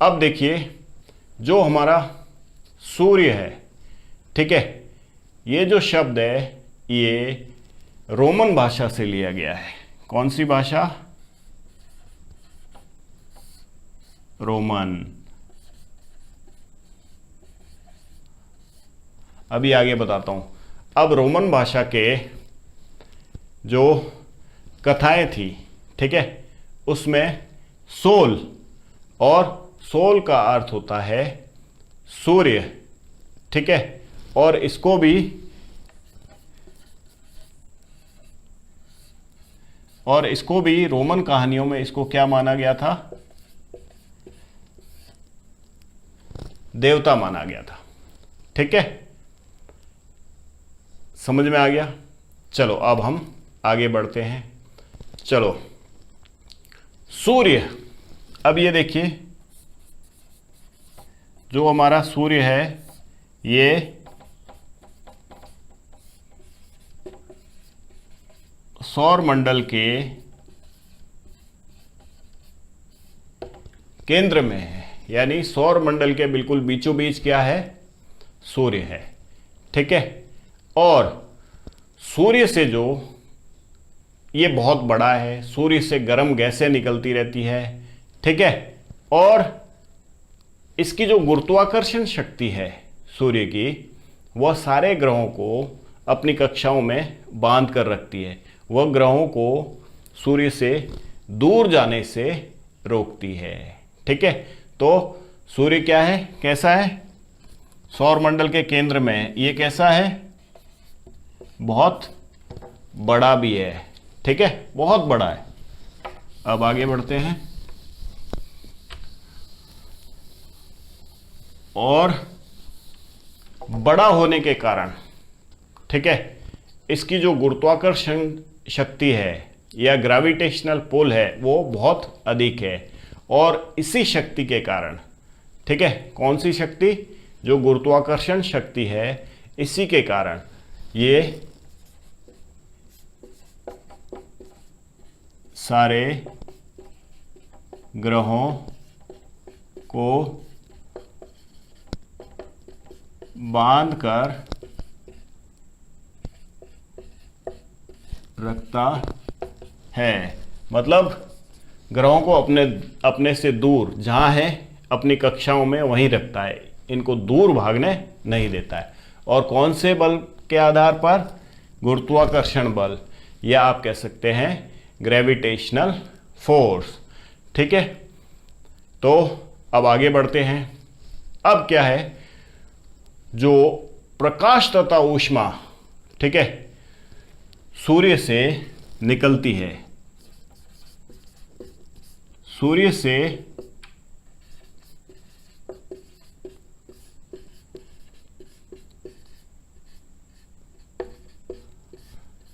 अब देखिए जो हमारा सूर्य है, ठीक है, ये जो शब्द है ये रोमन भाषा से लिया गया है। कौन सी भाषा? रोमन। अभी आगे बताता हूं। अब रोमन भाषा के जो कथाएं थी, ठीक है, उसमें सोल, और सोल का अर्थ होता है सूर्य, ठीक है, और इसको भी रोमन कहानियों में इसको क्या माना गया था? देवता माना गया था। ठीक है, समझ में आ गया? चलो अब हम आगे बढ़ते हैं। चलो सूर्य, अब ये देखिए जो हमारा सूर्य है ये सौर मंडल के केंद्र में है, यानी सौर मंडल के बिल्कुल बीचों बीच क्या है? सूर्य है। ठीक है, और सूर्य से जो ये बहुत बड़ा है, सूर्य से गर्म गैसें निकलती रहती है, ठीक है, और इसकी जो गुरुत्वाकर्षण शक्ति है सूर्य की, वह सारे ग्रहों को अपनी कक्षाओं में बांध कर रखती है। वह ग्रहों को सूर्य से दूर जाने से रोकती है। ठीक है, तो सूर्य क्या है, कैसा है? सौर मंडल के केंद्र में। ये कैसा है? बहुत बड़ा भी है। ठीक है, बहुत बड़ा है। अब आगे बढ़ते हैं। और बड़ा होने के कारण, ठीक है, इसकी जो गुरुत्वाकर्षण शक्ति है या ग्रेविटेशनल पुल है वो बहुत अधिक है। और इसी शक्ति के कारण, ठीक है, कौन सी शक्ति? जो गुरुत्वाकर्षण शक्ति है, इसी के कारण ये सारे ग्रहों को बांध कर रखता है। मतलब ग्रहों को अपने से दूर, जहां है अपनी कक्षाओं में वहीं रखता है, इनको दूर भागने नहीं देता है। और कौन से बल के आधार पर? गुरुत्वाकर्षण बल, या आप कह सकते हैं ग्रेविटेशनल फोर्स। ठीक है, तो अब आगे बढ़ते हैं। अब क्या है, जो प्रकाश तथा ऊष्मा, ठीक है, सूर्य से निकलती है, सूर्य से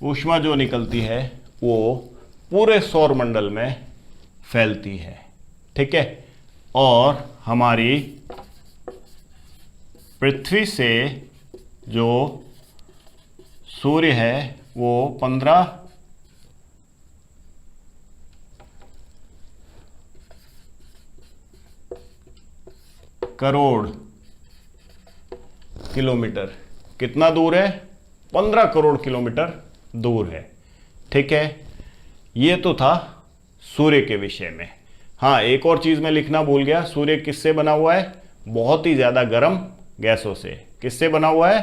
ऊष्मा जो निकलती है वो पूरे सौर मंडल में फैलती है। ठीक है, और हमारी पृथ्वी से जो सूर्य है वो 15 करोड़ किलोमीटर, कितना दूर है? 15 करोड़ किलोमीटर दूर है। ठीक है, ये तो था सूर्य के विषय में। हाँ, एक और चीज मैं लिखना भूल गया। सूर्य किससे बना हुआ है? बहुत ही ज्यादा गर्म गैसों से। किससे बना हुआ है?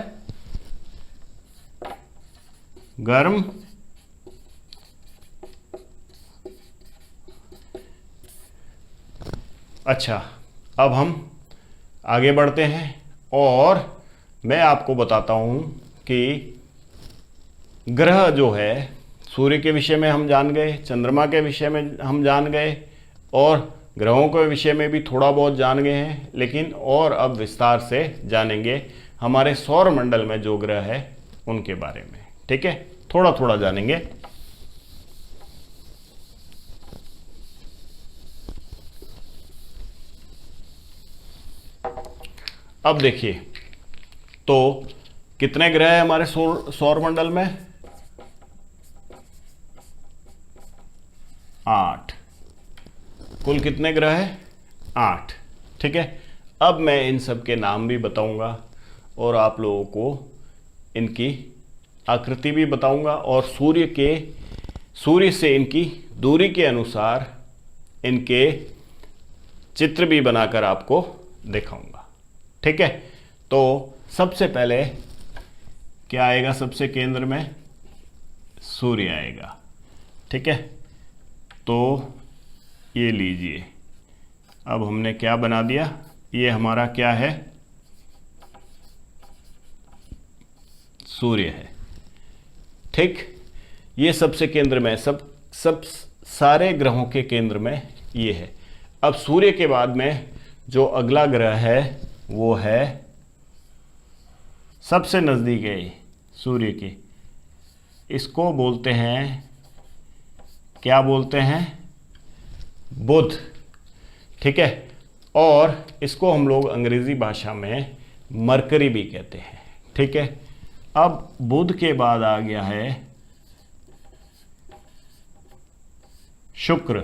गर्म अच्छा, अब हम आगे बढ़ते हैं और मैं आपको बताता हूं कि ग्रह जो है, सूर्य के विषय में हम जान गए, चंद्रमा के विषय में हम जान गए, और ग्रहों के विषय में भी थोड़ा बहुत जान गए हैं, लेकिन और अब विस्तार से जानेंगे हमारे सौर मंडल में जो ग्रह है उनके बारे में। ठीक है, थोड़ा थोड़ा जानेंगे। अब देखिए, तो कितने ग्रह हैं हमारे सौर मंडल में? 8। कुल कितने ग्रह हैं? 8। ठीक है। अब मैं इन सब के नाम भी बताऊंगा और आप लोगों को इनकी आकृति भी बताऊंगा और सूर्य से इनकी दूरी के अनुसार इनके चित्र भी बनाकर आपको दिखाऊंगा। ठीक है। तो सबसे पहले क्या आएगा, सबसे केंद्र में सूर्य आएगा। ठीक है। तो ये लीजिए, अब हमने क्या बना दिया, ये हमारा क्या है, सूर्य है। ठीक। ये सबसे केंद्र में, सब सारे ग्रहों के केंद्र में ये है। अब सूर्य के बाद में जो अगला ग्रह है वो है सबसे नजदीक है सूर्य के, इसको बोलते हैं, क्या बोलते हैं, बुध। ठीक है। और इसको हम लोग अंग्रेजी भाषा में मरकरी भी कहते हैं। ठीक है। अब बुध के बाद आ गया है शुक्र।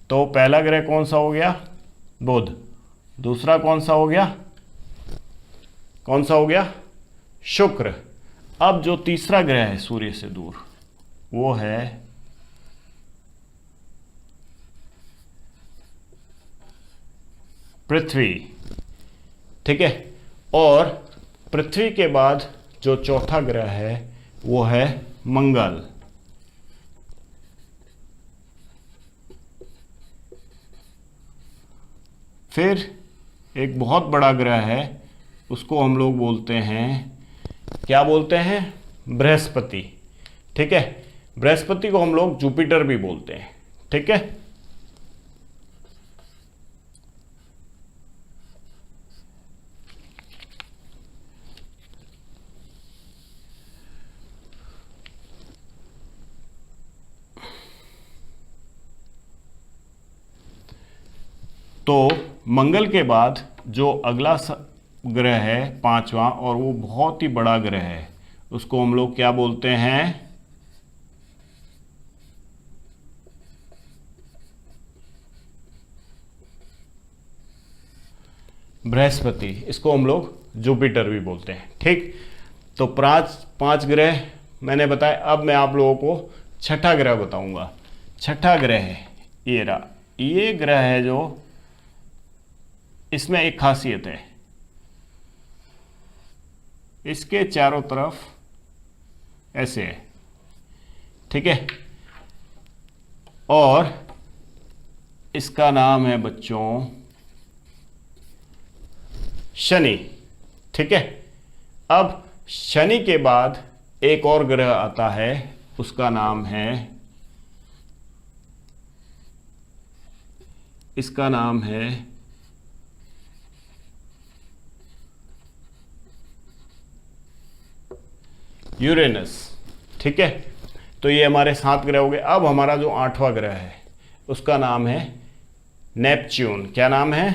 तो पहला ग्रह कौन सा हो गया, बुध। दूसरा कौन सा हो गया, कौन सा हो गया, शुक्र। अब जो तीसरा ग्रह है सूर्य से दूर वो है पृथ्वी। ठीक है। और पृथ्वी के बाद जो चौथा ग्रह है वो है मंगल। फिर एक बहुत बड़ा ग्रह है, उसको हम लोग बोलते हैं, क्या बोलते हैं, बृहस्पति। ठीक है। बृहस्पति को हम लोग जुपिटर भी बोलते हैं। ठीक है। तो मंगल के बाद जो अगला ग्रह है पांचवा, और वो बहुत ही बड़ा ग्रह है, उसको हम लोग क्या बोलते हैं, बृहस्पति। इसको हम लोग जुपिटर भी बोलते हैं। ठीक। तो पांच ग्रह मैंने बताया। अब मैं आप लोगों को छठा ग्रह बताऊंगा। छठा ग्रह है ये रहा। ये ग्रह है जो, इसमें एक खासियत है, इसके चारों तरफ ऐसे है। ठीक है। और इसका नाम है बच्चों शनि। ठीक है। अब शनि के बाद एक और ग्रह आता है, उसका नाम है, इसका नाम है यूरेनस। ठीक है। तो ये हमारे 7 ग्रह हो गए। अब हमारा जो 8वां ग्रह है उसका नाम है नेपच्यून। क्या नाम है,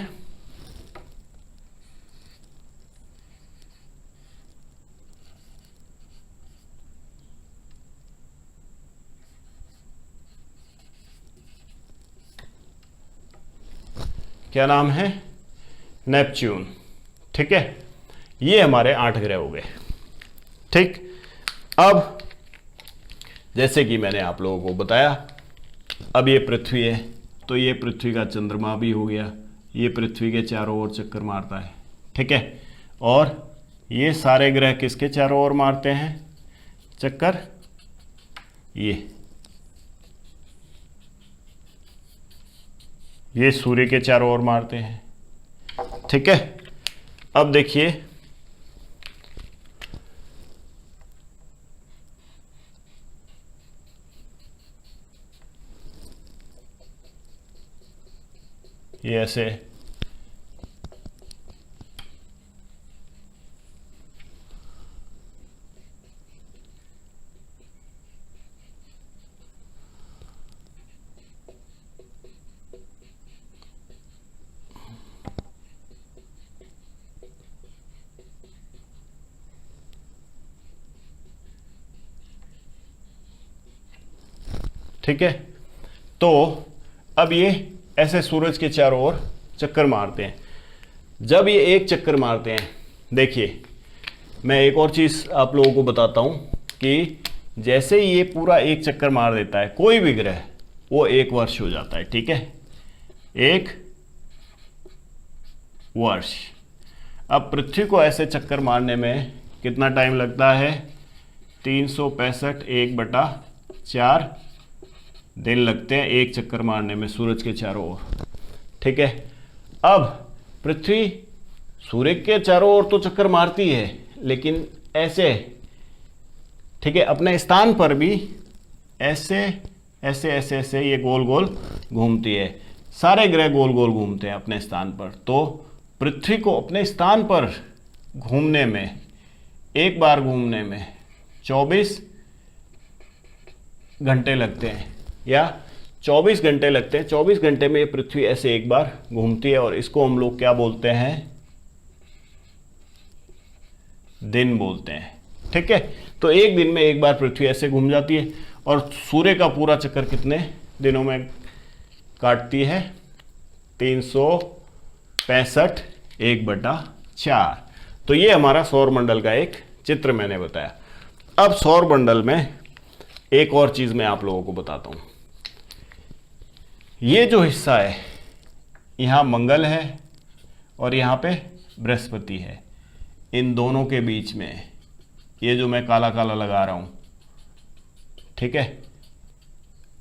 क्या नाम है, नेपच्यून। ठीक है। ये हमारे 8 ग्रह हो गए। ठीक। अब जैसे कि मैंने आप लोगों को बताया, अब ये पृथ्वी है, तो ये पृथ्वी का चंद्रमा भी हो गया। ये पृथ्वी के चारों ओर चक्कर मारता है। ठीक है। और ये सारे ग्रह किसके चारों ओर मारते हैं चक्कर, ये सूर्य के चारों ओर मारते हैं। ठीक है। अब देखिए, ये ऐसे, ठीक है। तो अब ये ऐसे सूरज के चारों ओर चक्कर मारते हैं। जब ये एक चक्कर मारते हैं, देखिए मैं एक और चीज़ आप लोगों को बताता हूँ कि जैसे ये पूरा एक चक्कर मार देता है कोई भी ग्रह, वो 1 वर्ष हो जाता है, ठीक है, 1 वर्ष। अब पृथ्वी को ऐसे चक्कर मारने में कितना टाइम लगता है? 365 1/4 दिन लगते हैं एक चक्कर मारने में सूरज के चारों ओर, ठीक है। अब पृथ्वी सूर्य के चारों ओर तो चक्कर मारती है, लेकिन ऐसे, ठीक है, अपने स्थान पर भी ऐसे ऐसे ऐसे ऐसे ये गोल गोल घूमती है। सारे ग्रह गोल गोल घूमते हैं अपने स्थान पर। तो पृथ्वी को अपने स्थान पर घूमने में, एक बार घूमने में 24 घंटे लगते हैं, या 24 घंटे लगते हैं। 24 घंटे में ये पृथ्वी ऐसे एक बार घूमती है, और इसको हम लोग क्या बोलते हैं? दिन बोलते हैं, ठीक है। तो एक दिन में एक बार पृथ्वी ऐसे घूम जाती है, और सूर्य का पूरा चक्कर कितने दिनों में काटती है? 365 1/4। तो ये हमारा सौर मंडल का एक चित्र मैंने बताया। अब सौर मंडल में एक और चीज मैं आप लोगों को बताता हूं। ये जो हिस्सा है, यहां मंगल है और यहां पे बृहस्पति है। इन दोनों के बीच में ये जो मैं काला काला लगा रहा हूं, ठीक है,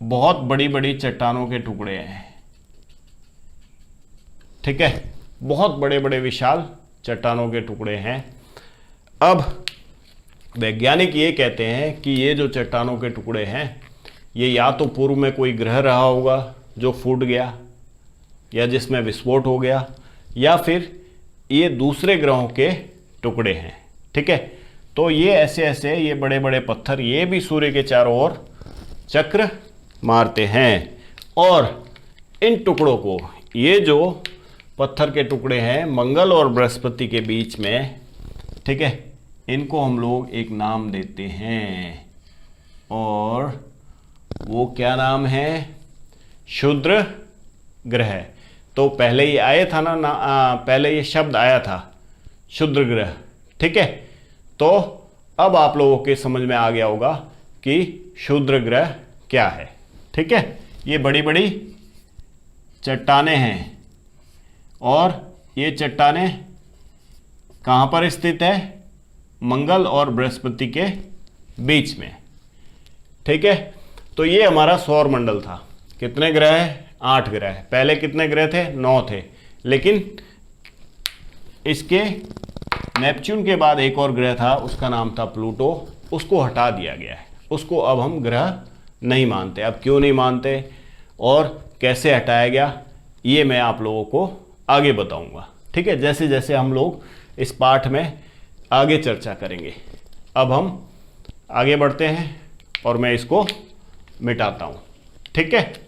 बहुत बड़ी बड़ी चट्टानों के टुकड़े हैं, ठीक है, बहुत बड़े बड़े विशाल चट्टानों के टुकड़े हैं। अब वैज्ञानिक ये कहते हैं कि ये जो चट्टानों के टुकड़े हैं, ये या तो पूर्व में कोई ग्रह रहा होगा जो फूट गया, या जिसमें विस्फोट हो गया, या फिर ये दूसरे ग्रहों के टुकड़े हैं, ठीक है। तो ये ऐसे ऐसे ये बड़े बड़े पत्थर, ये भी सूर्य के चारों ओर चक्र मारते हैं, और इन टुकड़ों को, ये जो पत्थर के टुकड़े हैं मंगल और बृहस्पति के बीच में, ठीक है, इनको हम लोग एक नाम देते हैं, और वो क्या नाम है? क्षुद्र ग्रह। तो पहले ये आया था ना, पहले ये शब्द आया था क्षुद्र ग्रह, ठीक है। तो अब आप लोगों के समझ में आ गया होगा कि क्षुद्र ग्रह क्या है, ठीक है। ये बड़ी बड़ी चट्टानें हैं, और ये चट्टानें कहाँ पर स्थित है? मंगल और बृहस्पति के बीच में, ठीक है। तो ये हमारा सौर मंडल था। कितने ग्रह हैं? 8 ग्रह। पहले कितने ग्रह थे? 9 थे, लेकिन इसके नेपच्यून के बाद एक और ग्रह था, उसका नाम था प्लूटो। उसको हटा दिया गया है, उसको अब हम ग्रह नहीं मानते। अब क्यों नहीं मानते और कैसे हटाया गया, ये मैं आप लोगों को आगे बताऊंगा, ठीक है, जैसे जैसे हम लोग इस पाठ में आगे चर्चा करेंगे। अब हम आगे बढ़ते हैं और मैं इसको मिटाता हूं, ठीक है।